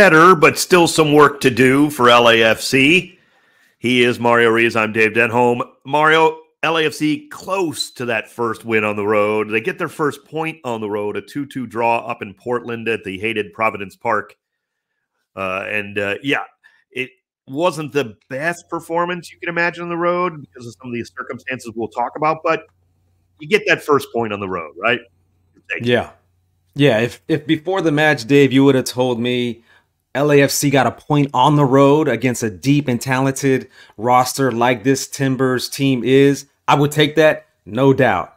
better, but still some work to do for LAFC. He is Mario Ruiz. I'm Dave Denholm. Mario, LAFC close to that first win on the road. They get their first point on the road, a 2-2 draw up in Portland at the hated Providence Park. It wasn't the best performance you can imagine on the road because of some of these circumstances we'll talk about, but you get that first point on the road, right? Yeah. If before the match, Dave, you would have told me LAFC got a point on the road against a deep and talented roster like this Timbers team is, I would take that, no doubt,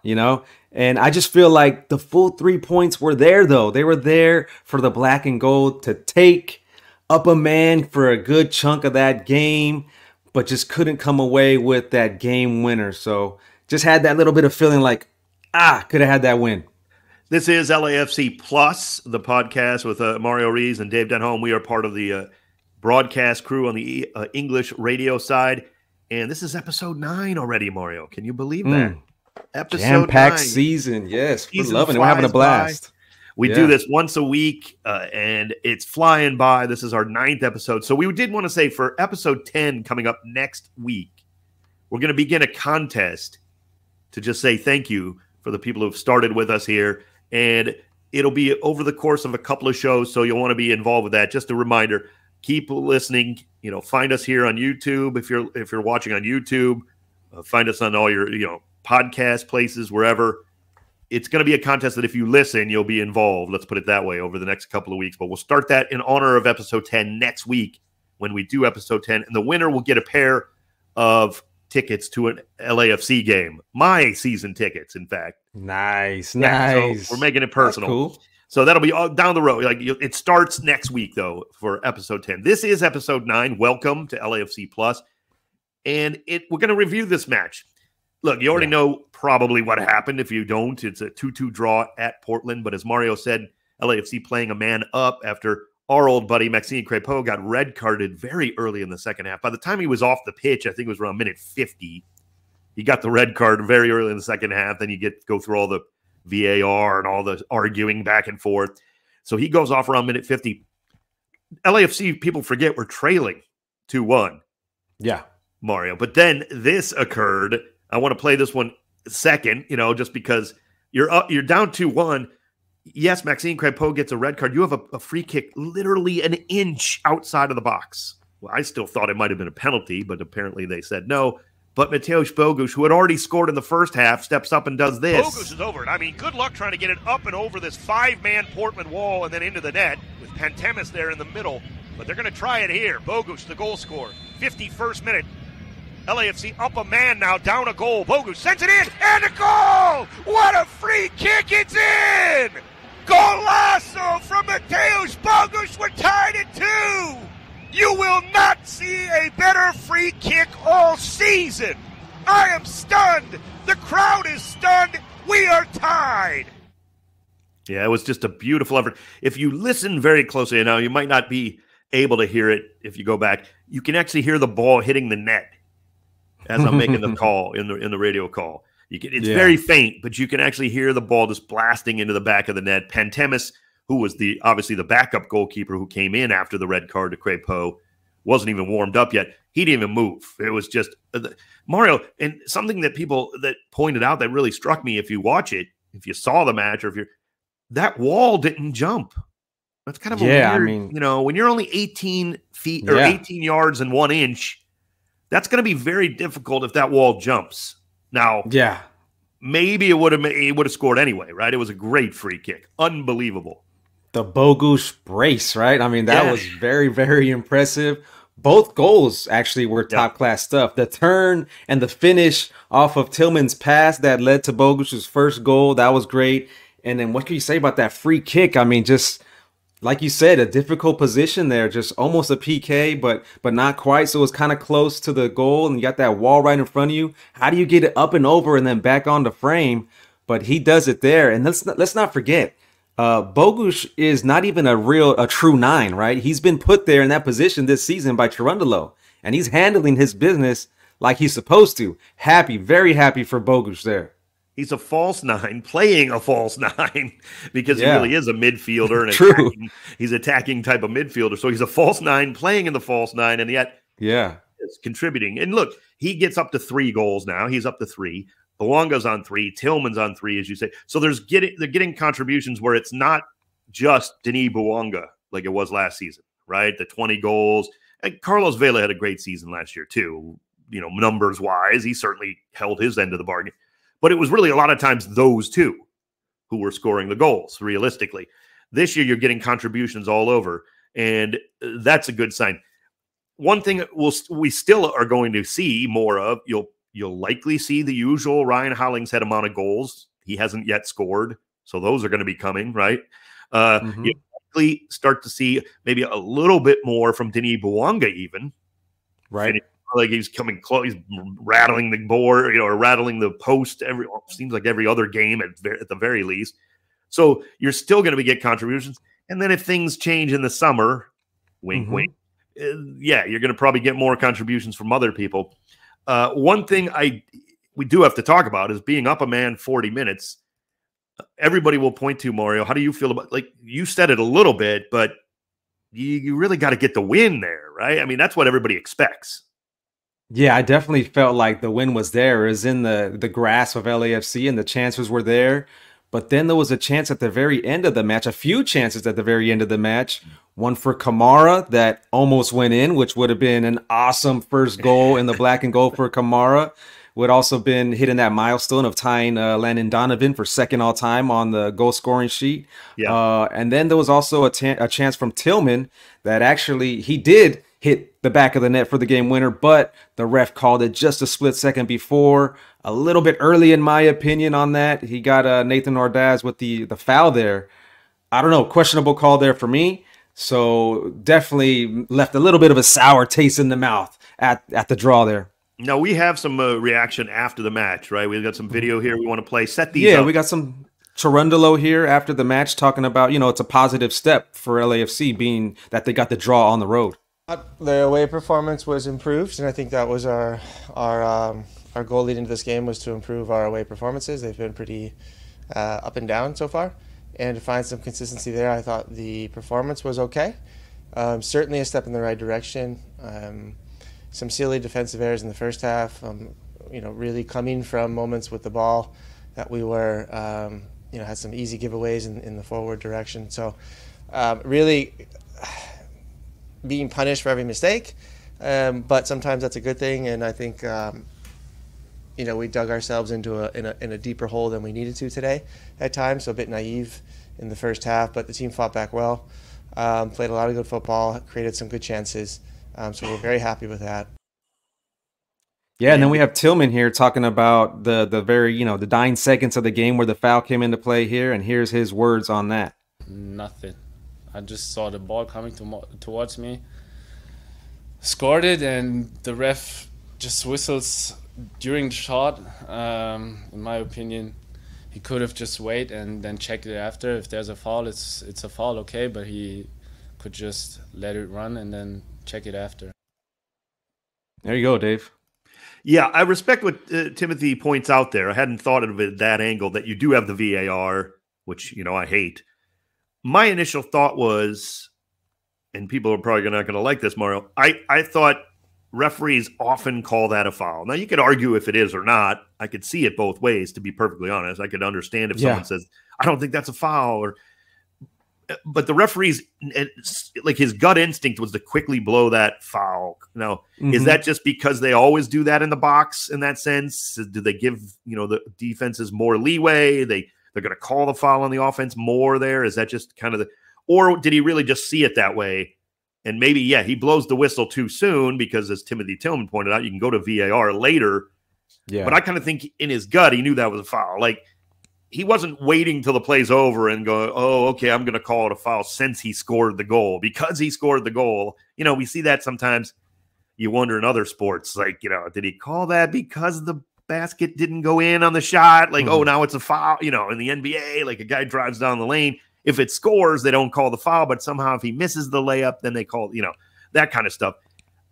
And I just feel like the full 3 points were there, though. They were there for the black and gold to take up a man for a good chunk of that game, but just couldn't come away with that game winner. So just had that little bit of feeling like, could have had that win. This is LAFC Plus, the podcast with Mario Ruiz and Dave Denholm. We are part of the broadcast crew on the English radio side. And this is episode 9 already, Mario. Can you believe that? Episode Jam-packed 9. season. Yes, we're Season loving it. We're having a blast. We do this once a week, and it's flying by. This is our 9th episode. So we did want to say for episode 10 coming up next week, we're going to begin a contest to just say thank you for the people who have started with us here. And it'll be over the course of a couple of shows, so you'll want to be involved with that. Just a reminder, keep listening. Find us here on YouTube if you're watching on YouTube. Find us on all your podcast places, wherever. It's going to be a contest that if you listen, you'll be involved. Let's put it that way over the next couple of weeks. But we'll start that in honor of episode 10 next week when we do episode 10. And the winner will get a pair of tickets to an LAFC game. My season tickets, in fact. Nice. So we're making it personal. That's cool. So that'll be all down the road. It starts next week, though, for episode 10. This is episode 9. Welcome to LAFC Plus. And we're going to review this match. Look, you already know probably what happened. If you don't, it's a 2-2 draw at Portland. But as Mario said, LAFC playing a man up after our old buddy Maxime Crépeau got red carded very early in the second half. By the time he was off the pitch, I think it was around minute 50. He got the red card very early in the second half. Then you go through all the VAR and all the arguing back and forth. So he goes off around minute 50. LAFC, people forget, we're trailing 2-1. Yeah. Mario. But then this occurred. I want to play this one second, just because you're down 2-1. Yes, Maxime Crépeau gets a red card. You have a free kick literally an inch outside of the box. Well, I still thought it might have been a penalty, but apparently they said no. But Mateusz Bogusz, who had already scored in the first half, steps up and does this. Bogusz is over it. I mean, good luck trying to get it up and over this 5-man Portland wall and then into the net with Pantemis there in the middle. But they're going to try it here. Bogusz, the goal scorer, 51st minute. LAFC up a man now, down a goal. Bogusz sends it in, and a goal! What a free kick, it's in! Golazo from Mateusz Bogusz, we're tied at 2! You will not see a better free kick all season! I am stunned! The crowd is stunned! We are tied! Yeah, it was just a beautiful effort. If you listen very closely now, you might not be able to hear it if you go back. You can actually hear the ball hitting the net as I'm making the call in the radio call. It's very faint, but you can actually hear the ball just blasting into the back of the net. Pantemis, who was obviously the backup goalkeeper who came in after the red card to Crépeau, wasn't even warmed up yet. He didn't even move. It was just Mario. And something that people that pointed out that really struck me, if you watch it, if you saw the match, or that wall didn't jump. That's kind of a weird, when you're only 18 feet or 18 yards and 1 inch, that's going to be very difficult if that wall jumps. Now, maybe it would have scored anyway, right? It was a great free kick. Unbelievable. The Bogusz brace, right? I mean, that was very, very impressive. Both goals actually were top-class stuff. The turn and the finish off of Tillman's pass that led to Bogusz's first goal, that was great. And then what can you say about that free kick? I mean, just like you said, a difficult position there, just almost a PK, but not quite. So it was kind of close to the goal, and you got that wall right in front of you. How do you get it up and over and then back on the frame? But he does it there. And let's not forget, Bogusz is not even a true 9, right? He's been put there in that position this season by Cherundolo, and he's handling his business like he's supposed to. Very happy for Bogusz there. He's a false nine playing a false nine because he really is a midfielder and he's attacking type of midfielder. So he's a false nine playing in the false nine, and yet is contributing. And look, he gets up to 3 goals now. He's up to 3. Bouanga's on 3. Tillman's on 3, as you say. So they're getting contributions where it's not just Denis Bouanga like it was last season, right? The 20 goals. And Carlos Vela had a great season last year too. You know, numbers wise, he certainly held his end of the bargain. But it was really a lot of times those two who were scoring the goals, realistically. This year, you're getting contributions all over, and that's a good sign. One thing we still are going to see more of, you'll likely see the usual Ryan Hollingshead amount of goals. He hasn't yet scored, so those are going to be coming, right? You'll likely start to see maybe a little bit more from Denis Bouanga even. Right. Like he's coming close, he's rattling the board, or rattling the post. Seems like every other game at the very least. So you're still going to get contributions, and then if things change in the summer, wink, wink, you're going to probably get more contributions from other people. One thing we do have to talk about is being up a man 40 minutes. Everybody will point to Mario. How do you feel about? Like you said it a little bit, but you really got to get the win there, right? I mean, that's what everybody expects. Yeah, I definitely felt like the win was there. It was in the grasp of LAFC, and the chances were there. But then there was a chance at the very end of the match, a few chances at the very end of the match. One for Kamara that almost went in, which would have been an awesome first goal in the black and gold for Kamara. Would also been hitting that milestone of tying Landon Donovan for second all time on the goal scoring sheet. Yeah. And then there was also a chance from Tillman that actually he did hit the back of the net for the game winner, but the ref called it just a split second before, a little bit early in my opinion on that. He got Nathan Ordaz with the foul there. I don't know, questionable call there for me. So definitely left a little bit of a sour taste in the mouth at the draw there. Now we have some reaction after the match, right? We've got some video here we want to play. Set these up. Yeah, we got some Cherundolo here after the match talking about, it's a positive step for LAFC being that they got the draw on the road. The away performance was improved, and I think that was our goal leading into this game was to improve our away performances. They've been pretty up and down so far, and to find some consistency there, I thought the performance was okay. Certainly a step in the right direction. Some silly defensive errors in the first half. Really coming from moments with the ball that we were, had some easy giveaways in the forward direction. So really being punished for every mistake, but sometimes that's a good thing. And I think we dug ourselves into a deeper hole than we needed to today at times. So a bit naive in the first half, but the team fought back well, played a lot of good football, created some good chances. So we're very happy with that. Yeah, and then we have Tillman here talking about the very, the dying seconds of the game where the foul came into play here, and here's his words on that. Nothing. I just saw the ball coming towards me, scored it, and the ref just whistles during the shot. In my opinion, he could have just waited and then checked it after. If there's a foul, it's a foul, okay, but he could just let it run and then check it after. There you go, Dave. Yeah, I respect what Timothy points out there. I hadn't thought of it that angle, that you do have the VAR, which, I hate. My initial thought was, and people are probably not going to like this, Mario, I thought referees often call that a foul. Now, you could argue if it is or not. I could see it both ways, to be perfectly honest. I could understand if someone says, I don't think that's a foul, but the referees, like his gut instinct was to quickly blow that foul. Now, is that just because they always do that in the box in that sense? Do they give, the defenses more leeway? They're going to call the foul on the offense more there? Is that just kind of or did he really just see it that way? And maybe, he blows the whistle too soon because, as Timothy Tillman pointed out, you can go to VAR later. Yeah. But I kind of think in his gut, he knew that was a foul. Like, he wasn't waiting till the play's over and go, oh, okay, I'm going to call it a foul since he scored the goal. Because he scored the goal, we see that sometimes. You wonder in other sports, like, did he call that because the basket didn't go in on the shot? Like, oh, now it's a foul. In the NBA, like a guy drives down the lane. If it scores, they don't call the foul, but somehow if he misses the layup, then they call, that kind of stuff.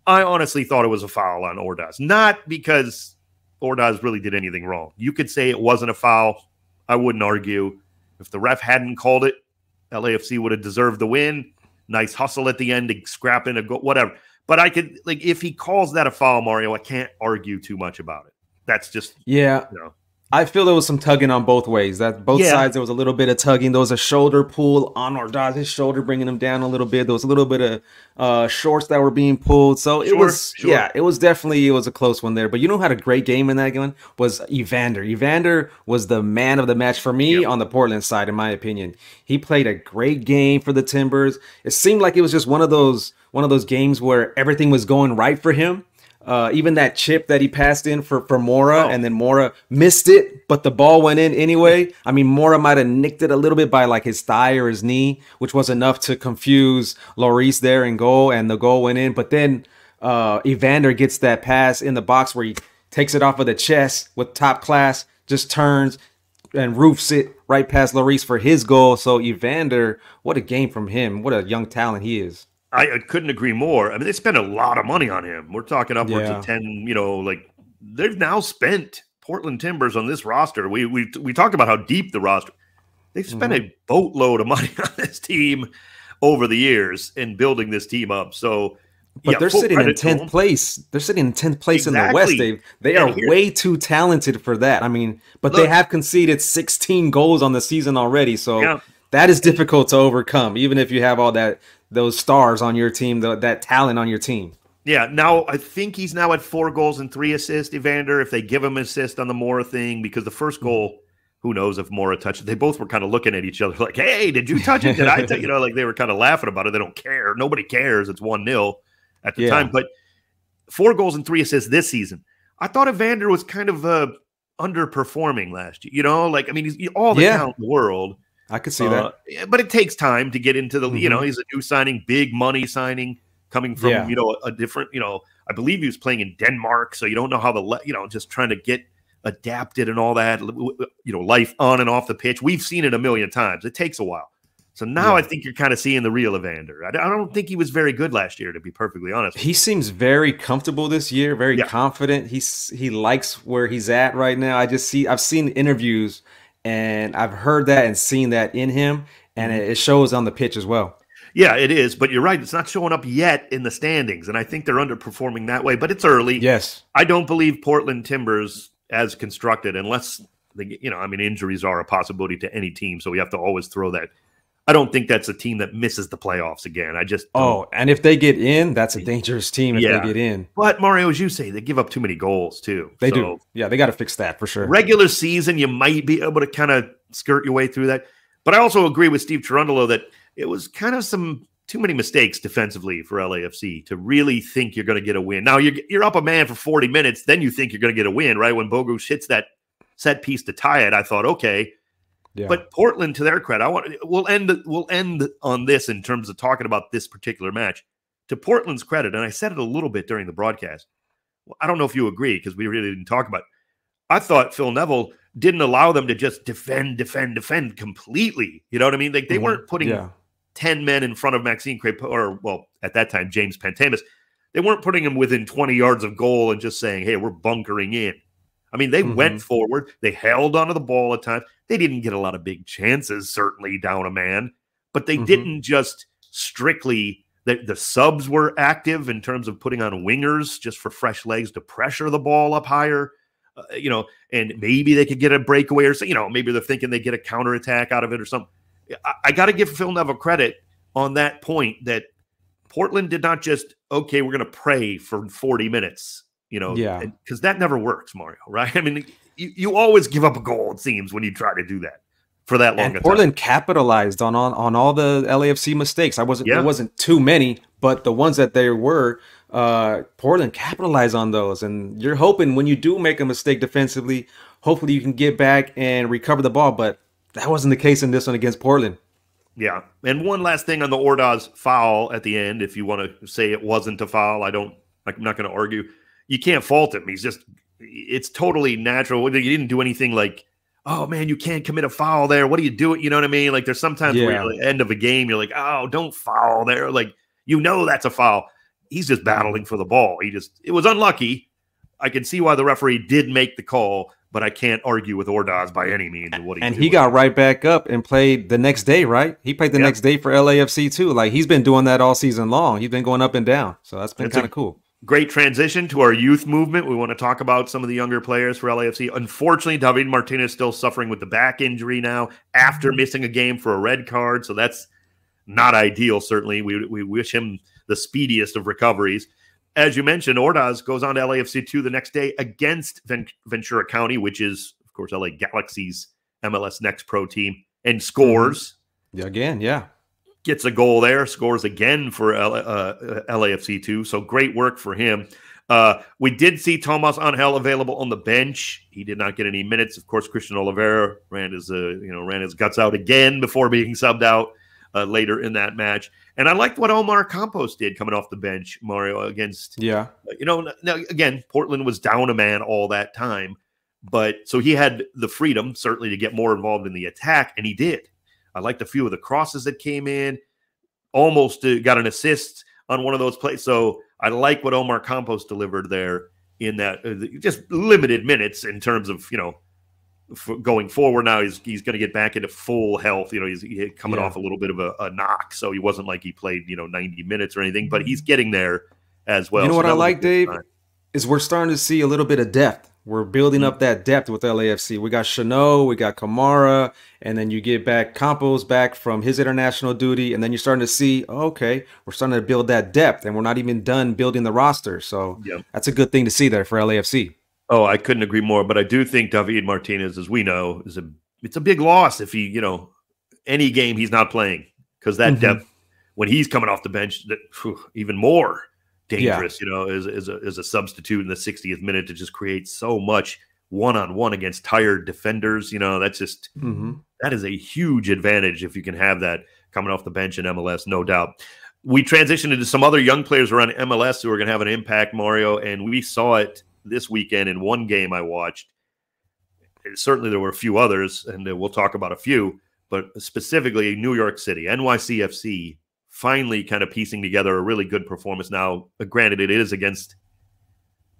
I honestly thought it was a foul on Ordaz. Not because Ordaz really did anything wrong. You could say it wasn't a foul. I wouldn't argue. If the ref hadn't called it, LAFC would have deserved the win. Nice hustle at the end to scrap in a goal, whatever. But I could, like, if he calls that a foul, Mario, I can't argue too much about it. That's just, yeah. You know. I feel there was some tugging on both ways. That both sides, there was a little bit of tugging. There was a shoulder pull on Ordaz's shoulder, bringing him down a little bit. There was a little bit of shorts that were being pulled. So it was definitely a close one there. But you know who had a great game in that one was Evander. Evander was the man of the match for me on the Portland side, in my opinion. He played a great game for the Timbers. It seemed like it was just one of those games where everything was going right for him. Even that chip that he passed in for Mora, and then Mora missed it, but the ball went in anyway. I mean, Mora might have nicked it a little bit by like his thigh or his knee, which was enough to confuse Ruiz there in goal, and the goal went in. But then Evander gets that pass in the box where he takes it off of the chest with top class, just turns and roofs it right past Ruiz for his goal. So Evander, what a game from him. What a young talent he is. I couldn't agree more. I mean, they spent a lot of money on him. We're talking upwards of 10, they've now spent Portland Timbers on this roster. We talked about how deep the roster. They've spent a boatload of money on this team over the years in building this team up. So, but they're sitting in 10th place. They're sitting in 10th place in the West, Dave. They are way too talented for that. I mean, but they have conceded 16 goals on the season already. So that is difficult to overcome, even if you have all those stars on your team, that talent on your team. Yeah, now I think he's now at 4 goals and 3 assists, Evander, if they give him an assist on the Mora thing, because the first goal, who knows if Mora touched it. They both were kind of looking at each other like, hey, did you touch it? Did I touch it? Like they were kind of laughing about it. They don't care. Nobody cares. It's 1-0 at the time. But 4 goals and 3 assists this season. I thought Evander was kind of underperforming last year. He's all the talent in the world. I could see that. But it takes time to get into the, he's a new signing, big money signing coming from, a different, I believe he was playing in Denmark. So you don't know how just trying to get adapted and all that, life on and off the pitch. We've seen it a million times. It takes a while. So now I think you're kind of seeing the real Evander. I don't think he was very good last year, to be perfectly honest. He seems very comfortable this year, very confident. He likes where he's at right now. I've seen interviews and I've heard that and seen that in him, and it shows on the pitch as well. Yeah, it is. But you're right. It's not showing up yet in the standings, and I think they're underperforming that way. But it's early. Yes. I don't believe Portland Timbers as constructed, unless, injuries are a possibility to any team, so we have to always throw that. I don't think that's a team that misses the playoffs again. I just don't. Oh, and if they get in, that's a dangerous team if they get in. But Mario, as you say, they give up too many goals too. They do. Yeah, they got to fix that for sure. Regular season, you might be able to kind of skirt your way through that. But I also agree with Steve Cherundolo that it was kind of too many mistakes defensively for LAFC to really think you're going to get a win. Now you're up a man for 40 minutes, then you think you're going to get a win, right? When Bogusz hits that set piece to tie it, I thought, okay. Yeah. But Portland, to their credit, we'll end on this in terms of talking about this particular match. To Portland's credit, and I said it a little bit during the broadcast. Well, I don't know if you agree because we really didn't talk about it. I thought Phil Neville didn't allow them to just defend completely. You know what I mean? Like they weren't putting 10 men in front of Maxime Crépeau, or at that time James Pantemis. They weren't putting him within 20 yards of goal and just saying, "Hey, we're bunkering in." I mean, they went forward. They held onto the ball at times. They didn't get a lot of big chances, certainly down a man, but they didn't just strictly the subs were active in terms of putting on wingers just for fresh legs to pressure the ball up higher, and maybe they could get a breakaway or maybe they're thinking they get a counterattack out of it or something. I got to give Phil Neville credit on that point that Portland did not just, okay, we're going to pray for 40 minutes. Because that never works, Mario, right? I mean, you always give up a goal, it seems, when you try to do that for that long a time. Portland capitalized on all the LAFC mistakes. There wasn't too many, but the ones that there were, Portland capitalized on those. And you're hoping when you do make a mistake defensively, hopefully you can get back and recover the ball. But that wasn't the case in this one against Portland. Yeah. And one last thing on the Ordaz foul at the end, if you want to say it wasn't a foul, I'm not going to argue. You can't fault him. It's totally natural. You didn't do anything like, oh man, you can't commit a foul there. What are you doing? You know what I mean? Like there's sometimes where you're at the end of a game, you're like, oh, don't foul there. Like, that's a foul. He's just battling for the ball. It was unlucky. I can see why the referee did make the call, but I can't argue with Ordaz by any means. And he got right back up and played the next day, right? He played the next day for LAFC too. Like, he's been doing that all season long. He's been going up and down. So that's been kind of cool. Great transition to our youth movement. We want to talk about some of the younger players for LAFC. Unfortunately, David Martinez is still suffering with the back injury now after missing a game for a red card. So that's not ideal, certainly. We wish him the speediest of recoveries. As you mentioned, Ordaz goes on to LAFC2 the next day against Ventura County, which is, of course, LA Galaxy's MLS Next Pro team, and scores. Again, yeah. Gets a goal there, scores again for LAFC2. So great work for him. We did see Tomas Angel available on the bench. He did not get any minutes. Of course, Christian Oliveira ran his guts out again before being subbed out later in that match. And I liked what Omar Campos did coming off the bench, Mario, against, now, again, Portland was down a man all that time. But so he had the freedom, certainly, to get more involved in the attack, and he did. I liked a few of the crosses that came in, almost got an assist on one of those plays. So I like what Omar Campos delivered there in that just limited minutes in terms of, going forward. Now he's going to get back into full health. He's coming off a little bit of a knock. So he wasn't like he played, 90 minutes or anything, but he's getting there as well. You know what I like, Dave, is we're starting to see a little bit of depth. We're building up that depth with LAFC. We got Chanot, we got Kamara, and then you get back Campos back from his international duty, and then you're starting to see, we're starting to build that depth, and we're not even done building the roster. So that's a good thing to see there for LAFC. Oh, I couldn't agree more. But I do think David Martinez, as we know, it's a big loss if he, any game he's not playing, because that depth when he's coming off the bench, even more dangerous, as a substitute in the 60th minute to just create so much one-on-one against tired defenders. That's just that is a huge advantage if you can have that coming off the bench in MLS, no doubt. We transitioned into some other young players around MLS who are going to have an impact, Mario, and we saw it this weekend in one game I watched. Certainly there were a few others, and we'll talk about a few, but specifically New York City, NYCFC, finally kind of piecing together a really good performance. Now, granted, it is against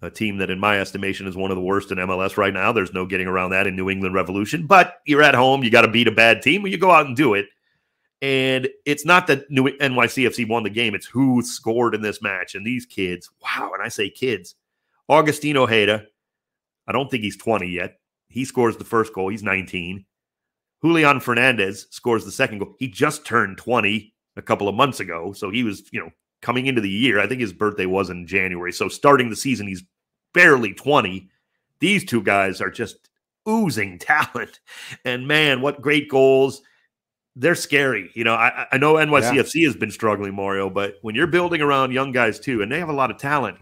a team that, in my estimation, is one of the worst in MLS right now. There's no getting around that in New England Revolution. But you're at home. You got to beat a bad team. Well, you go out and do it. And it's not that NYCFC won the game. It's who scored in this match. And these kids, wow, and I say kids. Agustin Ojeda, I don't think he's 20 yet. He scores the first goal. He's 19. Julian Fernandez scores the second goal. He just turned 20 a couple of months ago. So he was, coming into the year. I think his birthday was in January. So starting the season, he's barely 20. These two guys are just oozing talent. And man, what great goals. They're scary. I know NYCFC has been struggling, Mario, but when you're building around young guys too, and they have a lot of talent,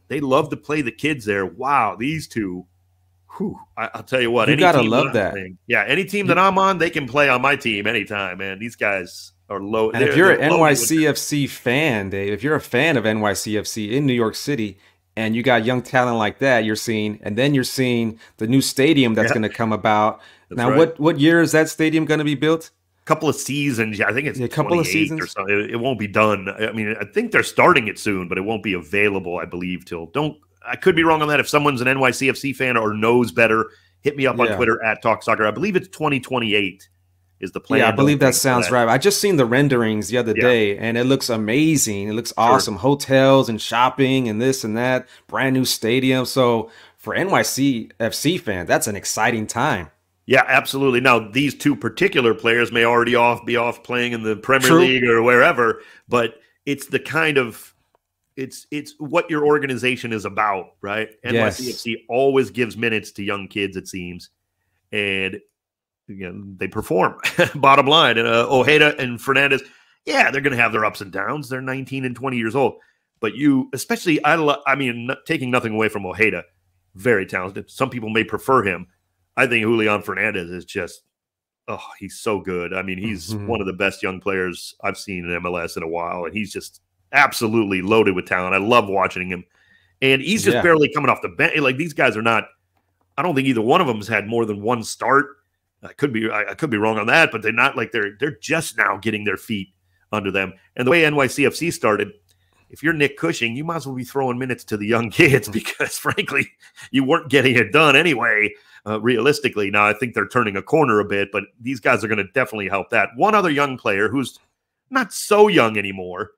they love to play the kids there. Wow, these two. I'll tell you what. You gotta love that. Any team that I'm on, they can play on my team anytime, man. These guys are low. And if you're an NYCFC fan, Dave, if you're a fan of NYCFC in New York City, and you got young talent like that, you're seeing the new stadium that's going to come about. That's now, right. what year is that stadium going to be built? Couple of seasons. I think it's a couple of seasons or something. It won't be done. I mean, I think they're starting it soon, but it won't be available, I believe, I could be wrong on that. If someone's an NYCFC fan or knows better, hit me up on Twitter at Talk Soccer. I believe it's 2028 is the plan. Yeah, I believe that sounds right. I just seen the renderings the other day, and it looks amazing. It looks awesome. Hotels and shopping and this and that. Brand new stadium. So for NYCFC fans, that's an exciting time. Yeah, absolutely. Now, these two particular players may already be off playing in the Premier League or wherever, but it's the kind of it's what your organization is about, right? NYCFC always gives minutes to young kids, it seems, and they perform. Bottom line, and Ojeda and Fernandez, they're going to have their ups and downs. They're 19 and 20 years old, but taking nothing away from Ojeda, very talented. Some people may prefer him. I think Julian Fernandez is just, he's so good. I mean, he's one of the best young players I've seen in MLS in a while, and he's just absolutely loaded with talent. I love watching him. And he's just barely coming off the bench. Like, these guys are not, I don't think either one of them has had more than one start. I could be wrong on that, but they're not like they're just now getting their feet under them. And the way NYCFC started, if you're Nick Cushing, you might as well be throwing minutes to the young kids because, frankly, you weren't getting it done anyway, realistically. Now, I think they're turning a corner a bit, but these guys are going to definitely help that. One other young player who's not so young anymore,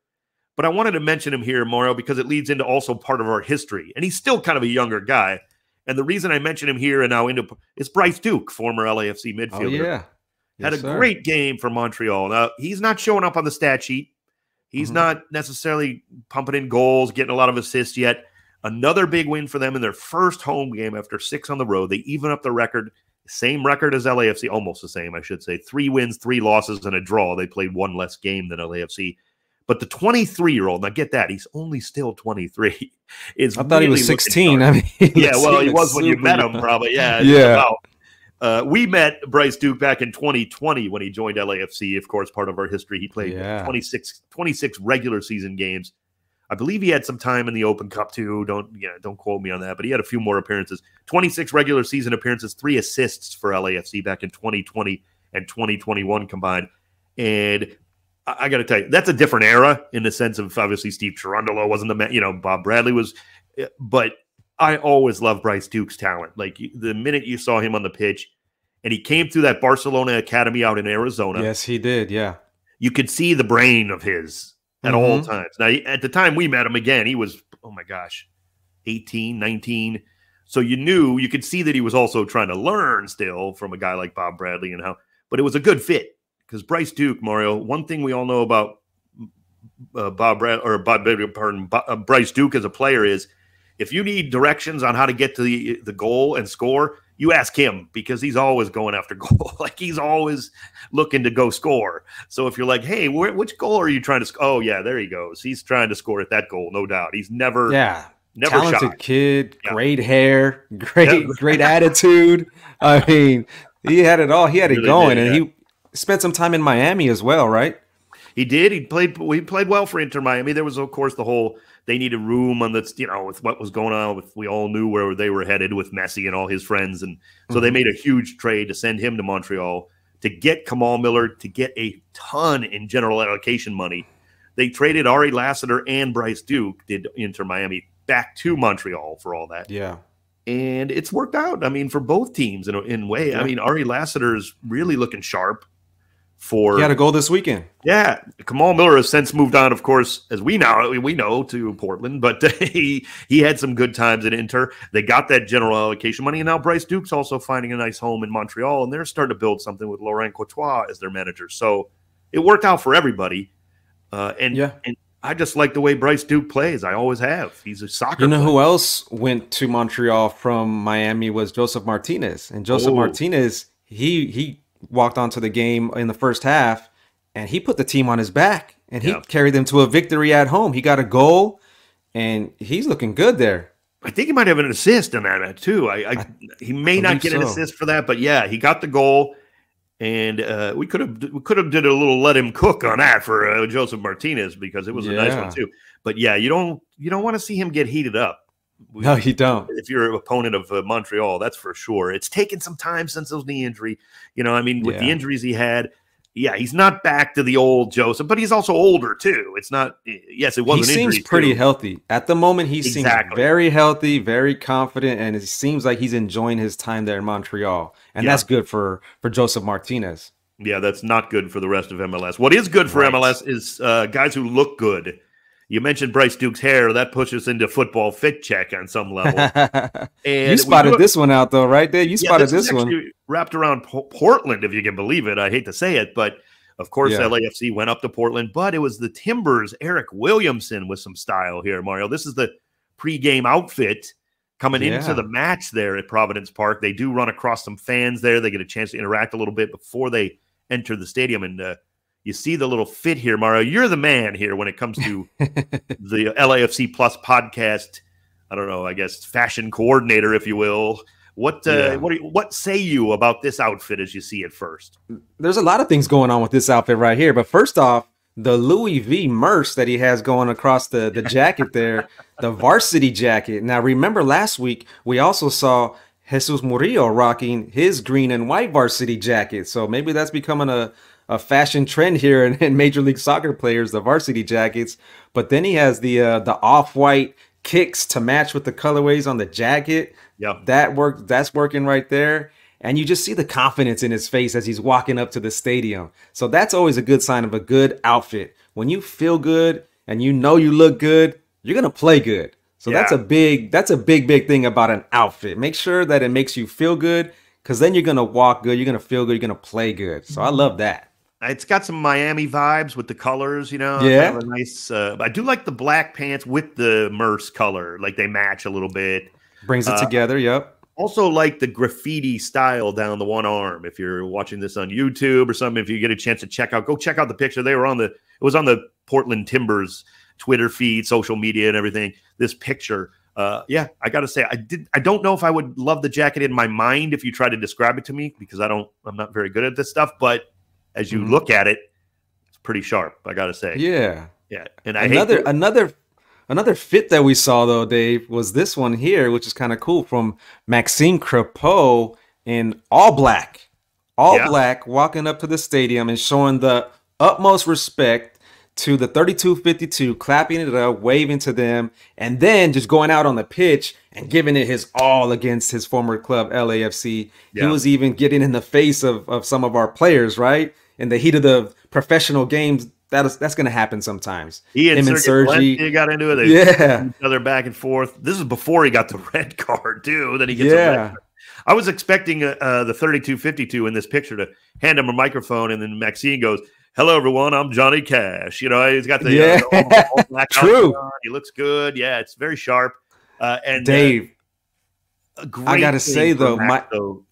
but I wanted to mention him here, Mario, because it leads into also part of our history. And he's still kind of a younger guy. And the reason I mention him here and now is Bryce Duke, former LAFC midfielder. Oh, yeah. Had a great game for Montreal. Now, he's not showing up on the stat sheet. He's not necessarily pumping in goals, getting a lot of assists yet. Another big win for them in their first home game after 6 on the road. They even up the record, same record as LAFC, almost the same, I should say. 3 wins, 3 losses, and a draw. They played 1 less game than LAFC. But the 23-year-old, now get that, he's only still 23. I thought he was 16. I mean, yeah, well, he was when you met him, probably. Yeah. Yeah. We met Bryce Duke back in 2020 when he joined LAFC. Of course, part of our history. He played 26 regular season games. I believe he had some time in the Open Cup too. Don't quote me on that, but he had a few more appearances. 26 regular season appearances, 3 assists for LAFC back in 2020 and 2021 combined. And I got to tell you, that's a different era in the sense of obviously Steve Cherundolo wasn't the man, Bob Bradley was, but I always loved Bryce Duke's talent. Like the minute you saw him on the pitch, and he came through that Barcelona academy out in Arizona. Yes, he did. Yeah. You could see the brain of his at all times. Now, at the time we met him again, he was, 18, 19. So you could see that he was also trying to learn still from a guy like Bob Bradley but it was a good fit because Bryce Duke, Mario, one thing we all know about Bryce Duke as a player is if you need directions on how to get to the goal and score, you ask him because he's always going after goal. Like he's always looking to go score. So if you're like, hey, which goal are you trying to score? Oh, yeah, there he goes. He's trying to score at that goal, no doubt. He's never talented shy. Kid, great hair, great attitude. I mean, he had it all. He had it really going, and he spent some time in Miami as well, right? He did. He played well for Inter Miami. There was, of course, the whole they needed room on the, with what was going on with, we all knew where they were headed with Messi and all his friends. And so they made a huge trade to send him to Montreal to get Kamal Miller, to get a ton in general allocation money. They traded Ari Lassiter and Bryce Duke, did Inter Miami, back to Montreal for all that. Yeah. And it's worked out. I mean, for both teams in a way. Yeah. I mean, Ari Lassiter is really looking sharp. He had a goal this weekend. Yeah. Kamal Miller has since moved on, of course, as we know to Portland, but he had some good times at Inter. They got that general allocation money, and now Bryce Duke's also finding a nice home in Montreal, and they're starting to build something with Laurent Courtois as their manager. So it worked out for everybody. And I just like the way Bryce Duke plays. I always have. He's a soccer player. Who else went to Montreal from Miami was Joseph Martinez. And Joseph Martinez, he walked onto the game in the first half, and he put the team on his back, and he carried them to a victory at home. He got a goal, and he's looking good there. I think he might have an assist in that too. He may not get an assist for that, but yeah, he got the goal, and we could have did a little let him cook on that for Joseph Martinez because it was a nice one too. But yeah, you don't want to see him get heated up. No, you don't. If you're an opponent of Montreal, that's for sure. It's taken some time since his knee injury. With the injuries he had, he's not back to the old Joseph, but he's also older too. It's not. Yes, it was. He seems pretty healthy at the moment. He seems very healthy, very confident, and it seems like he's enjoying his time there in Montreal, and that's good for Joseph Martinez. Yeah, that's not good for the rest of MLS. What is good for MLS is guys who look good. You mentioned Bryce Duke's hair. That pushes into Futbol Fit Check on some level. And you spotted this one out, though, right there. You spotted this one. Wrapped around Portland, if you can believe it. I hate to say it, but of course, LAFC went up to Portland. But it was the Timbers' Eric Williamson with some style here, Mario. This is the pregame outfit coming into the match there at Providence Park. They do run across some fans there. They get a chance to interact a little bit before they enter the stadium. And you see the little fit here, Mario. You're the man here when it comes to the LAFC Plus podcast. I don't know, I guess fashion coordinator, if you will. What say you about this outfit as you see it first? There's a lot of things going on with this outfit right here. But first off, the Louis V merch that he has going across the jacket there, the varsity jacket. Now, remember last week, we also saw Jesus Murillo rocking his green and white varsity jacket. So maybe that's becoming a a fashion trend here in Major League Soccer players, the varsity jackets. But then he has the off-white kicks to match with the colorways on the jacket. Yeah, that's working right there. And you just see the confidence in his face as he's walking up to the stadium. So that's always a good sign of a good outfit. When you feel good and you know you look good, you're going to play good. So that's a big thing about an outfit. Make sure that it makes you feel good, because then you're going to walk good, you're going to feel good, you're going to play good. So I love that. It's got some Miami vibes with the colors, you know. Yeah. Kind of a nice. I do like the black pants with the Merce color. Like they match a little bit. Brings it together, yep. Also like the graffiti style down the one arm. If you're watching this on YouTube or something, if you get a chance to go check out the picture. It was on the Portland Timbers Twitter feed, social media and everything. This picture. I got to say, I don't know if I would love the jacket in my mind if you try to describe it to me, because I'm not very good at this stuff, but as you look at it, it's pretty sharp, I got to say. Yeah. Yeah. And Another fit that we saw, though, Dave, was this one here, which is kind of cool, from Maxime Crepeau in all black, walking up to the stadium and showing the utmost respect to the 32-52, clapping it up, waving to them, and then just going out on the pitch and giving it his all against his former club, LAFC. Yeah. He was even getting in the face of some of our players, right? In the heat of the professional games. That's going to happen sometimes. Him and Sergi got into it. They each other back and forth. This is before he got the red card too. Then he gets a red card. I was expecting the 32-52 in this picture to hand him a microphone, and then Maxine goes, "Hello, everyone. I'm Johnny Cash." You know, he's got the all black true. On. He looks good. Yeah, it's very sharp. And Dave, I gotta say though,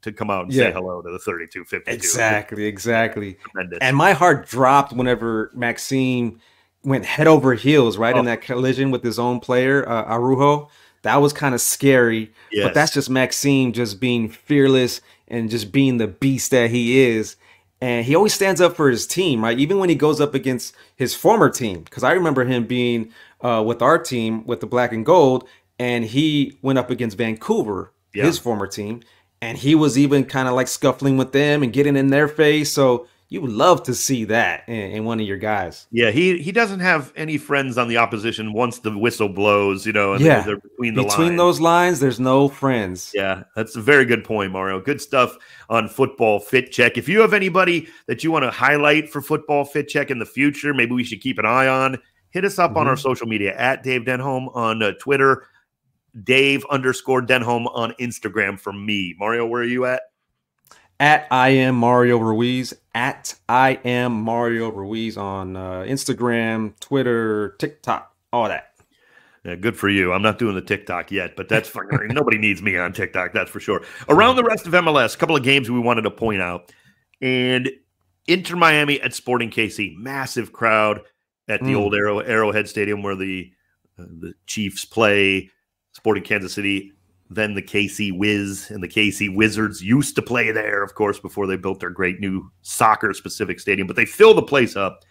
to come out and say hello to the 32-52. Exactly. Tremendous. And my heart dropped whenever Maxime went head over heels in that collision with his own player, Araujo. That was kind of scary. Yes. But that's just Maxime just being fearless and just being the beast that he is. And he always stands up for his team, right? Even when he goes up against his former team, because I remember him being with our team with the black and gold. And he went up against Vancouver, his former team, and he was even kind of like scuffling with them and getting in their face. So you would love to see that in one of your guys. Yeah, he doesn't have any friends on the opposition once the whistle blows, you know, and they're between those lines, there's no friends. Yeah, that's a very good point, Mario. Good stuff on Futbol Fit Check. If you have anybody that you want to highlight for Futbol Fit Check in the future, maybe we should keep an eye on, hit us up on our social media at Dave Denholm on Twitter, Dave_Denholm on Instagram for me. Mario, where are you at? At I am Mario Ruiz. At I am Mario Ruiz on Instagram, Twitter, TikTok, all that. Yeah, good for you. I'm not doing the TikTok yet, but that's fine. Nobody needs me on TikTok, that's for sure. Around the rest of MLS, a couple of games we wanted to point out. And Inter Miami at Sporting KC. Massive crowd at the old Arrowhead Stadium where the Chiefs play. Sporting Kansas City, then the KC Wiz and the KC Wizards used to play there, of course, before they built their great new soccer-specific stadium. But they fill the place up.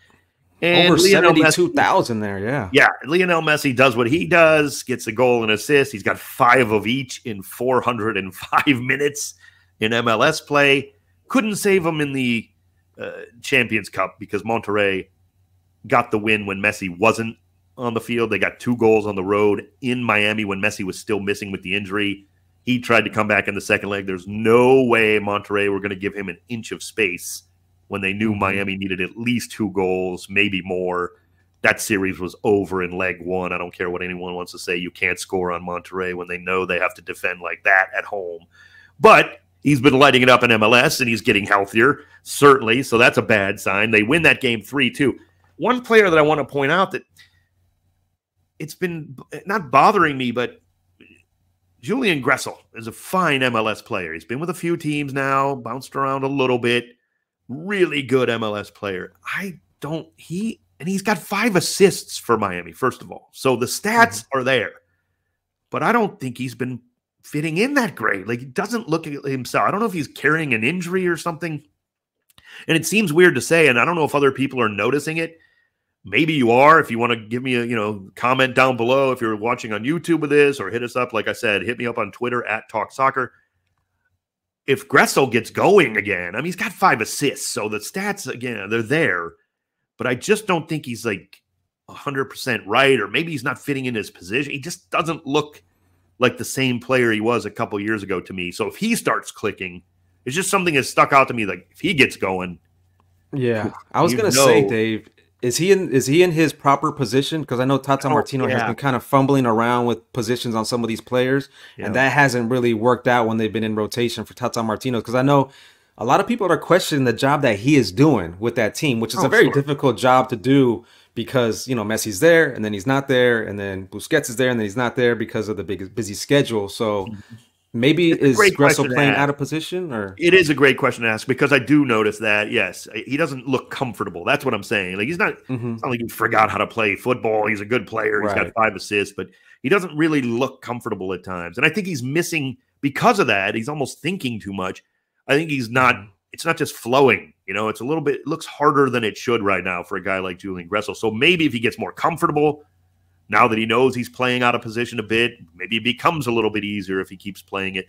And over 72,000 there, yeah. Yeah, Lionel Messi does what he does, gets a goal and assist. He's got 5 of each in 405 minutes in MLS play. Couldn't save him in the Champions Cup because Monterrey got the win when Messi wasn't on the field. They got 2 goals on the road in Miami when Messi was still missing with the injury. He tried to come back in the second leg. There's no way Monterrey were going to give him an inch of space when they knew Miami needed at least 2 goals, maybe more. That series was over in leg 1. I don't care what anyone wants to say. You can't score on Monterrey when they know they have to defend like that at home. But he's been lighting it up in MLS, and he's getting healthier, certainly. So that's a bad sign. They win that game 3-2. One player that I want to point out that it's been not bothering me, but Julian Gressel is a fine MLS player. He's been with a few teams now, bounced around a little bit. Really good MLS player. He's got 5 assists for Miami, first of all. So the stats are there. But I don't think he's been fitting in that great. Like, he doesn't look at himself. I don't know if he's carrying an injury or something. And it seems weird to say, and I don't know if other people are noticing it. Maybe you are. If you want to give me a comment down below if you're watching on YouTube with this, or hit us up, like I said, hit me up on Twitter at Talk Soccer. if Gressel gets going again, I mean, he's got 5 assists, so the stats, again, they're there. But I just don't think he's like 100% right, or maybe he's not fitting in his position. He just doesn't look like the same player he was a couple years ago to me. So if he starts clicking, it's just something that stuck out to me. Like if he gets going, yeah. I was gonna say, Dave, is he in his proper position? Because I know Tata Martino has been kind of fumbling around with positions on some of these players, and that hasn't really worked out when they've been in rotation for Tata Martino. Because I know a lot of people are questioning the job that he is doing with that team, which is a very difficult job to do. Because, you know, Messi's there and then he's not there, and then Busquets is there and then he's not there because of the busy schedule. So maybe is Gressel playing out of position? Or it is a great question to ask, because I do notice that, yes, he doesn't look comfortable. That's what I'm saying. Like he's not, it's not like he forgot how to play football. He's a good player. He's got 5 assists, but he doesn't really look comfortable at times. And I think he's missing, because of that, he's almost thinking too much. I think he's not, it's not just flowing. You know, it's a little bit, it looks harder than it should right now for a guy like Julian Gressel. So maybe if he gets more comfortable, now that he knows he's playing out of position a bit, maybe it becomes a little bit easier if he keeps playing it.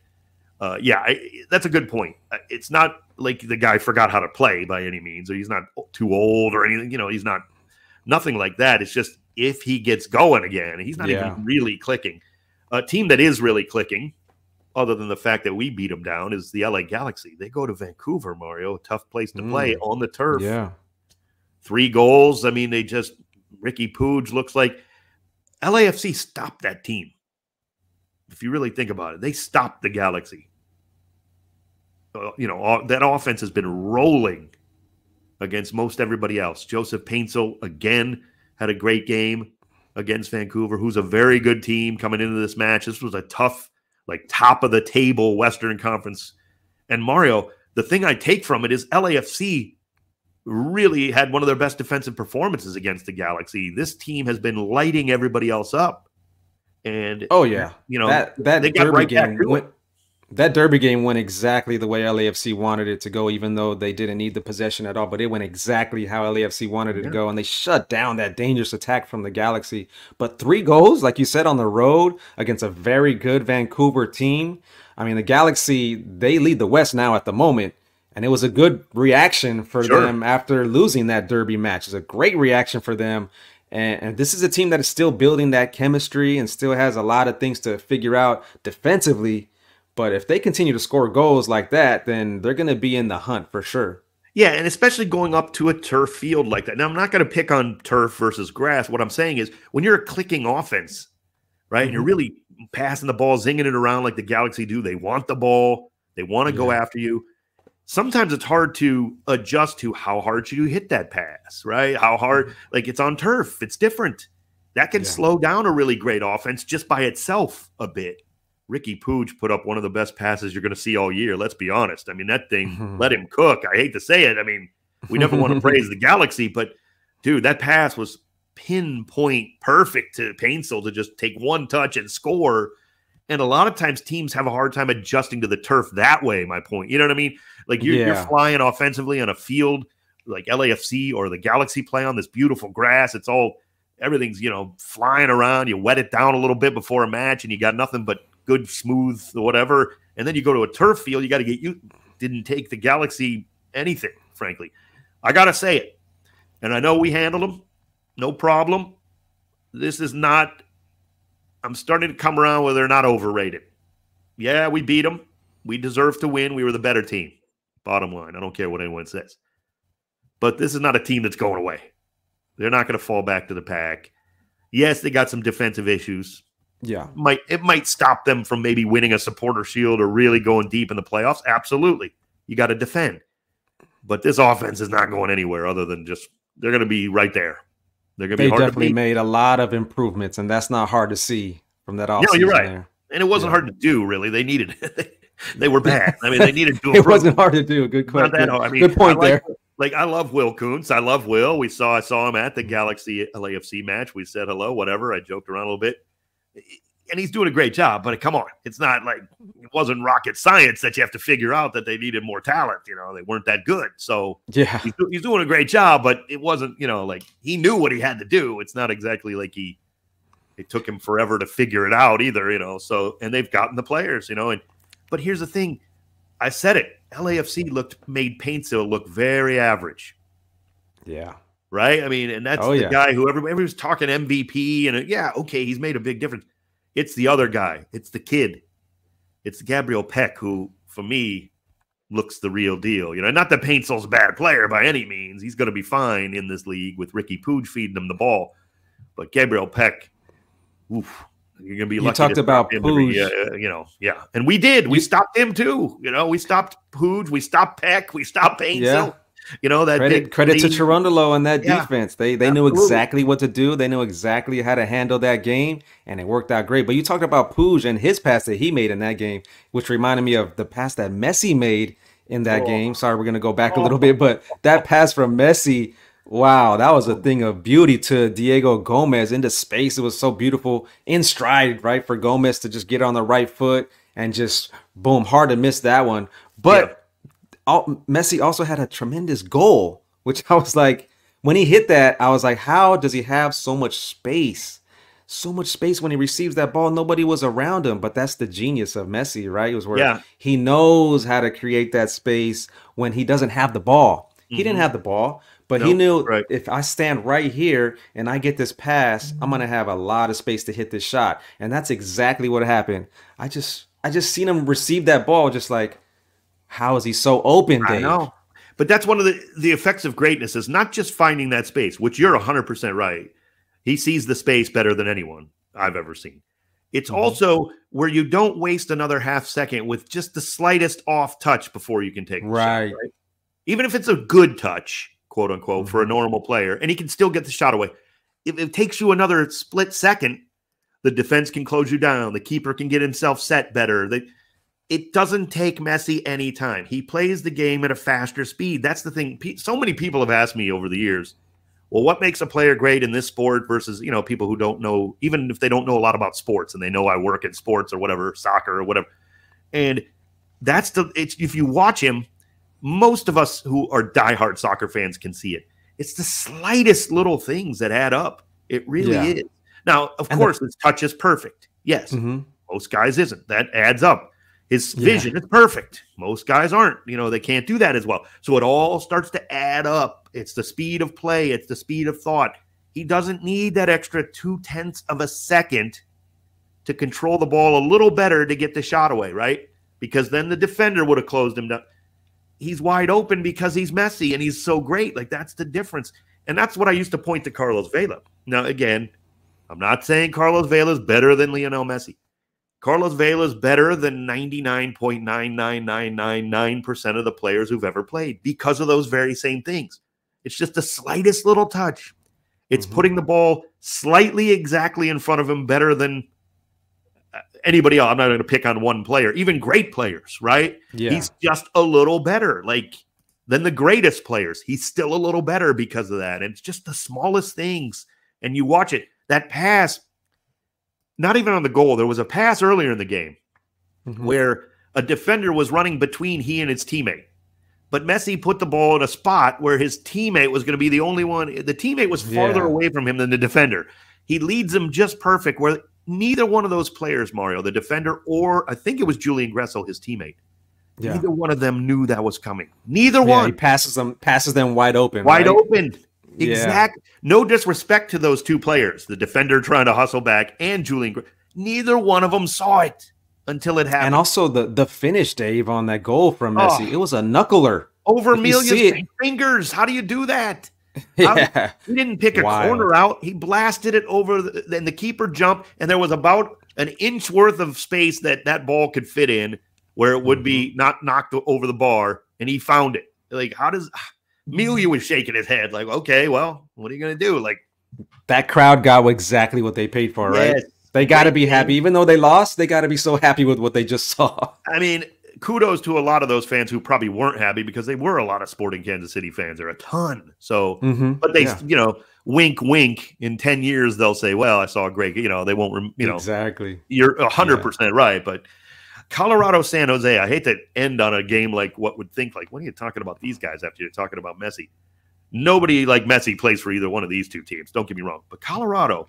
That's a good point. It's not like the guy forgot how to play by any means, or he's not too old or anything. You know, he's not, nothing like that. It's just if he gets going again, he's not even really clicking. A team that is really clicking, other than the fact that we beat them down, is the LA Galaxy. They go to Vancouver, Mario, a tough place to play on the turf. Yeah. 3 goals. I mean, Ricky Puig looks like LAFC stopped that team. If you really think about it, they stopped the Galaxy. That offense has been rolling against most everybody else. Joseph Paintsil, again, had a great game against Vancouver, who's a very good team coming into this match. This was a tough, like top of the table Western Conference. And Mario, the thing I take from it is LAFC really had one of their best defensive performances against the Galaxy. This team has been lighting everybody else up. And that derby game went. That derby game went exactly the way LAFC wanted it to go, even though they didn't need the possession at all. But it went exactly how LAFC wanted it to go, and they shut down that dangerous attack from the Galaxy. But 3 goals, like you said, on the road against a very good Vancouver team. I mean, the Galaxy, they lead the West now at the moment, and it was a good reaction for them after losing that derby match. It's a great reaction for them. And this is a team that is still building that chemistry and still has a lot of things to figure out defensively. But if they continue to score goals like that, then they're going to be in the hunt for sure. Yeah, and especially going up to a turf field like that. Now, I'm not going to pick on turf versus grass. What I'm saying is when you're a clicking offense, right, and you're really passing the ball, zinging it around like the Galaxy do, they want the ball, they want to go after you. Sometimes it's hard to adjust to how hard should you hit that pass, right? How hard, like it's on turf, it's different. That can slow down a really great offense just by itself a bit. Ricky Puig put up one of the best passes you're going to see all year. Let's be honest. I mean, that thing, let him cook. I hate to say it. I mean, we never want to praise the Galaxy, but dude, that pass was pinpoint perfect to Paintsil to just take one touch and score. And a lot of times teams have a hard time adjusting to the turf that way, my point. You know what I mean? Like you're flying offensively on a field like LAFC or the Galaxy play on this beautiful grass. It's all, everything's, flying around. You wet it down a little bit before a match and you got nothing but good, smooth, whatever. And then you go to a turf field, you got to get didn't take the Galaxy anything, frankly. I got to say it. And I know we handled them. No problem. This is not, I'm starting to come around where they're not overrated. Yeah, we beat them. We deserve to win. We were the better team. Bottom line. I don't care what anyone says. But this is not a team that's going away. They're not going to fall back to the pack. Yes, they got some defensive issues. Yeah. It might stop them from maybe winning a supporter shield or really going deep in the playoffs. Absolutely. You got to defend. But this offense is not going anywhere other than just they're going to be right there. They're going to be hard to beat. They definitely made a lot of improvements, and that's not hard to see from that offseason. No, you're right. There. And it wasn't hard to do, really. They needed it. They were bad. I mean, they needed to improve. It wasn't hard to do. Good question. Good point there. Like, I love Will Kuntz. I love Will. I saw him at the Galaxy LAFC match. We said hello, whatever. I joked around a little bit. And he's doing a great job, but come on. It's not like it wasn't rocket science that you have to figure out that they needed more talent. They weren't that good. So yeah, he's doing a great job, but it wasn't, like he knew what he had to do. It's not exactly like it took him forever to figure it out either, So, and they've gotten the players, but here's the thing. I said it. LAFC made Paintsville look very average. Yeah. Right? I mean, and that's the guy who everybody was talking MVP, and okay, he's made a big difference. It's the other guy. It's the kid. It's Gabriel Peck, who, for me, looks the real deal. Not that Paintsville's a bad player by any means. He's going to be fine in this league with Ricky Puig feeding him the ball. But Gabriel Peck, oof, you're going to be lucky. You talked about Puig. And we did. We stopped him too. We stopped Puig. We stopped Peck. We stopped Paintsville. Yeah. That credit to Cherundolo and that defense. They knew exactly what to do. They knew exactly how to handle that game, and it worked out great. But you talked about Puig and his pass that he made in that game, which reminded me of the pass that Messi made in that game. Sorry, we're going to go back a little bit, but that pass from Messi, wow, that was a thing of beauty to Diego Gomez into space. It was so beautiful in stride, right, for Gomez to just get on the right foot and just, boom, hard to miss that one. But Messi also had a tremendous goal, which I was like, when he hit that, I was like, how does he have so much space? So much space when he receives that ball. Nobody was around him, but that's the genius of Messi, right? It was where he knows how to create that space when he doesn't have the ball. He didn't have the ball, but he knew if I stand right here and I get this pass, I'm going to have a lot of space to hit this shot. And that's exactly what happened. I just seen him receive that ball just like, how is he so open, Dave? I know. But that's one of the effects of greatness is not just finding that space, which you're 100% right. He sees the space better than anyone I've ever seen. It's also where you don't waste another half second with just the slightest off touch before you can take the shot, right? Even if it's a good touch, quote unquote, for a normal player, and he can still get the shot away. If it takes you another split second, the defense can close you down. The keeper can get himself set better. It doesn't take Messi any time. He plays the game at a faster speed. That's the thing. So many people have asked me over the years, well, what makes a player great in this sport versus, people who don't know, even if they don't know a lot about sports and they know I work in sports or whatever, soccer or whatever. And if you watch him, most of us who are diehard soccer fans can see it. It's the slightest little things that add up. It really is. Now, of course, his touch is perfect. Yes. Most guys isn't. That adds up. His vision is perfect. Most guys aren't. They can't do that as well. So it all starts to add up. It's the speed of play. It's the speed of thought. He doesn't need that extra 0.2 of a second to control the ball a little better to get the shot away, right? Because then the defender would have closed him down. He's wide open because he's Messi and he's so great. Like, that's the difference. And that's what I used to point to Carlos Vela. Now, again, I'm not saying Carlos Vela is better than Lionel Messi. Carlos Vela is better than 99.99999% of the players who've ever played because of those very same things. It's just the slightest little touch. It's putting the ball slightly exactly in front of him better than anybody else. I'm not going to pick on one player, even great players, right? Yeah. He's just a little better, than the greatest players. He's still a little better because of that. And it's just the smallest things. And you watch it, that pass, not even on the goal. There was a pass earlier in the game where a defender was running between he and his teammate. But Messi put the ball in a spot where his teammate was going to be the only one. The teammate was farther away from him than the defender. He leads him just perfect where neither one of those players, Mario, the defender or I think it was Julian Gressel, his teammate, neither one of them knew that was coming. Neither one. He passes them wide open. Wide open. Exactly. No disrespect to those two players, the defender trying to hustle back and Julian. Neither one of them saw it until it happened. And also the finish, Dave, on that goal from Messi. It was a knuckler. Over Emilia's fingers. How do you do that? He didn't pick a corner out. He blasted it over, and the keeper jumped, and there was about an inch worth of space that ball could fit in where it would be not knocked over the bar, and he found it. Like, how does... Amelia was shaking his head like, okay, well, what are you going to do? Like, that crowd got exactly what they paid for, right? They got to be happy. Even though they lost, they got to be so happy with what they just saw. I mean, kudos to a lot of those fans who probably weren't happy because they were a lot of Sporting Kansas City fans. There are a ton. So, but they, wink, wink. In 10 years, they'll say, well, I saw a great, they won't, Exactly. You're 100% right. But Colorado, San Jose, I hate to end on a game like what would think like, what are you talking about these guys after you're talking about Messi? Nobody like Messi plays for either one of these two teams. Don't get me wrong. But Colorado,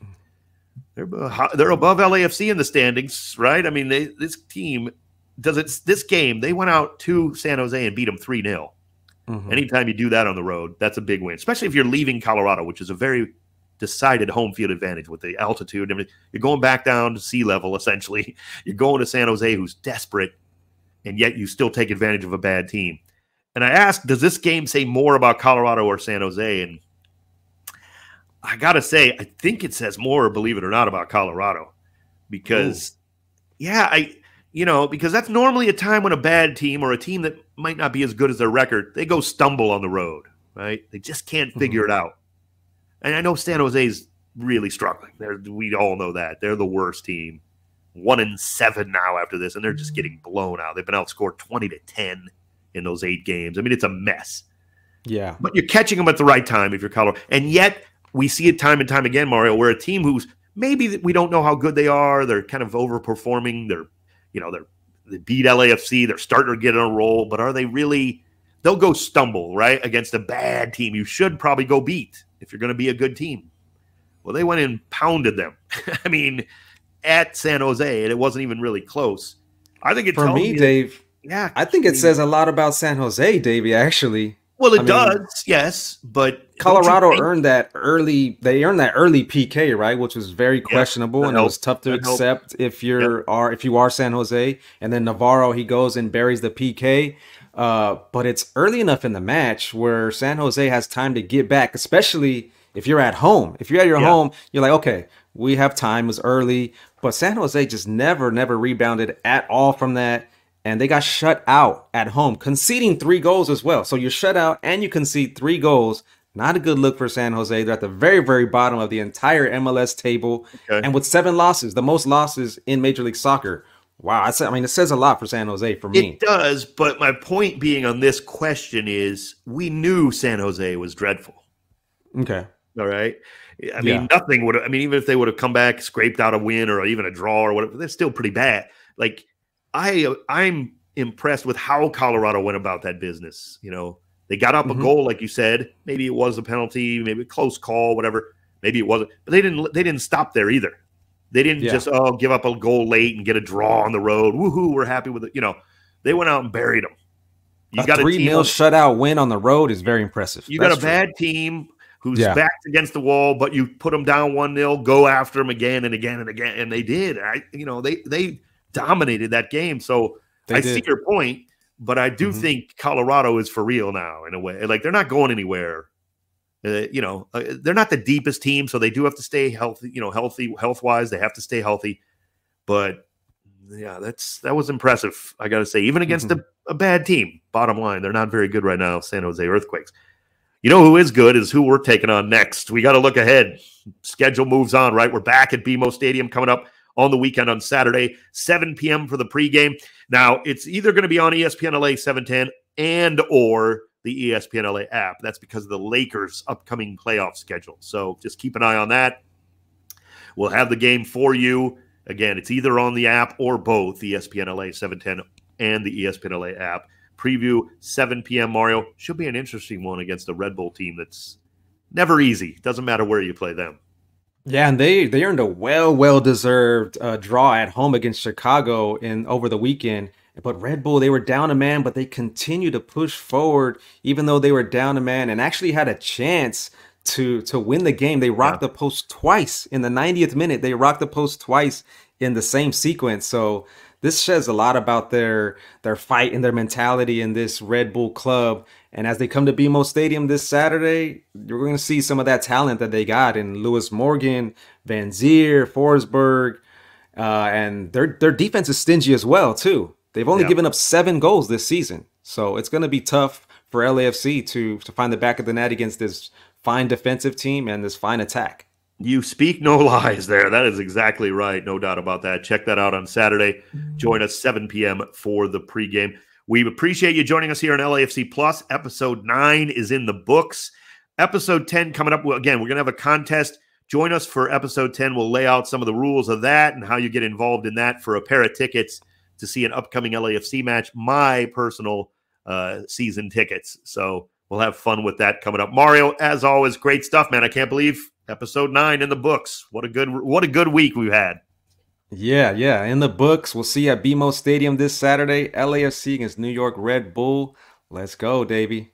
they're above LAFC in the standings, right? I mean, this team this game, they went out to San Jose and beat them 3-0. Mm-hmm. Anytime you do that on the road, that's a big win, especially if you're leaving Colorado, which is a very decided home field advantage with the altitude and everything. You're going back down to sea level, essentially. You're going to San Jose, who's desperate, and yet you still take advantage of a bad team. And I asked, does this game say more about Colorado or San Jose? And I got to say, I think it says more, believe it or not, about Colorado. Because, because that's normally a time when a bad team or a team that might not be as good as their record, they go stumble on the road, right? They just can't figure it out. And I know San Jose's really struggling. We all know that. They're the worst team. 1-7 now after this, and they're just getting blown out. They've been outscored 20-10 in those 8 games. I mean, it's a mess. Yeah. But you're catching them at the right time if you're Colorado. And yet we see it time and time again, Mario, where a team who's maybe we don't know how good they are, they're kind of overperforming, they beat LAFC, they're starting to get on a roll, but are they really – they'll go stumble, right, against a bad team you should probably go beat if you're going to be a good team. Well, they went and pounded them. I mean, at San Jose, and it wasn't even really close. I think it for me, Dave. Yeah, I think it says a lot about San Jose, Davey. Actually, well, it does, yes, but Colorado earned that early. They earned that early PK, right, which was very questionable, and it was tough to accept if you are San Jose. And then Navarro, he goes and buries the PK. But it's early enough in the match where San Jose has time to get back, especially if you're at home. If you're at your home, you're like, okay, we have time. It was early. But San Jose just never rebounded at all from that. And they got shut out at home, conceding 3 goals as well. So you're shut out and you concede 3 goals. Not a good look for San Jose. They're at the very, very bottom of the entire MLS table. Okay. And with 7 losses, the most losses in Major League Soccer. Wow, I mean, it says a lot for San Jose for me. It does, but my point being on this question is we knew San Jose was dreadful. Okay. All right? I mean, nothing would have – I mean, even if they would have come back, scraped out a win or even a draw or whatever, they're still pretty bad. Like, I'm impressed with how Colorado went about that business. You know, they got up a goal, like you said. Maybe it was a penalty, maybe a close call, whatever. Maybe it wasn't. But they didn't stop there either. They didn't just give up a goal late and get a draw on the road. Woohoo, we're happy with it. You know, they went out and buried them. You got a 3-0 shutout win on the road is very impressive. You got a bad team who's backed against the wall, but you put them down 1-0, go after them again and again and again, and they did. They dominated that game. So I see your point, but I do think Colorado is for real now in a way. Like, they're not going anywhere. They're not the deepest team, so they do have to stay healthy, health-wise. They have to stay healthy. But, yeah, that was impressive, I got to say, even against a bad team. Bottom line, they're not very good right now, San Jose Earthquakes. You know who is good is who we're taking on next. We got to look ahead. Schedule moves on, right? We're back at BMO Stadium coming up on the weekend on Saturday, 7 p.m. for the pregame. Now, it's either going to be on ESPN LA 710 and or the ESPN LA app. That's because of the Lakers' upcoming playoff schedule. So just keep an eye on that. We'll have the game for you. Again, it's either on the app or both, ESPN LA 710 and the ESPN LA app. Preview 7 p.m. Mario. Should be an interesting one against a Red Bull team that's never easy. Doesn't matter where you play them. Yeah, and they earned a well-deserved draw at home against Chicago over the weekend. But Red Bull, they were down a man, but they continued to push forward even though they were down a man and actually had a chance to win the game. They rocked the post twice in the 90th minute. They rocked the post twice in the same sequence. So this says a lot about their fight and their mentality in this Red Bull club. And as they come to BMO Stadium this Saturday, you're going to see some of that talent that they got in Lewis Morgan, Van Zier, Forsberg, and their defense is stingy as well, too. They've only given up 7 goals this season. So it's going to be tough for LAFC to find the back of the net against this fine defensive team and this fine attack. You speak no lies there. That is exactly right. No doubt about that. Check that out on Saturday. Join us 7 p.m. for the pregame. We appreciate you joining us here on LAFC Plus. Episode 9 is in the books. Episode 10 coming up. Again, we're going to have a contest. Join us for episode 10. We'll lay out some of the rules of that and how you get involved in that for a pair of tickets to see an upcoming LAFC match, my personal season tickets. So we'll have fun with that coming up. Mario, as always, great stuff, man. I can't believe episode 9 in the books. What a good week we've had. Yeah. In the books. We'll see you at BMO Stadium this Saturday. LAFC against New York Red Bull. Let's go, Davey.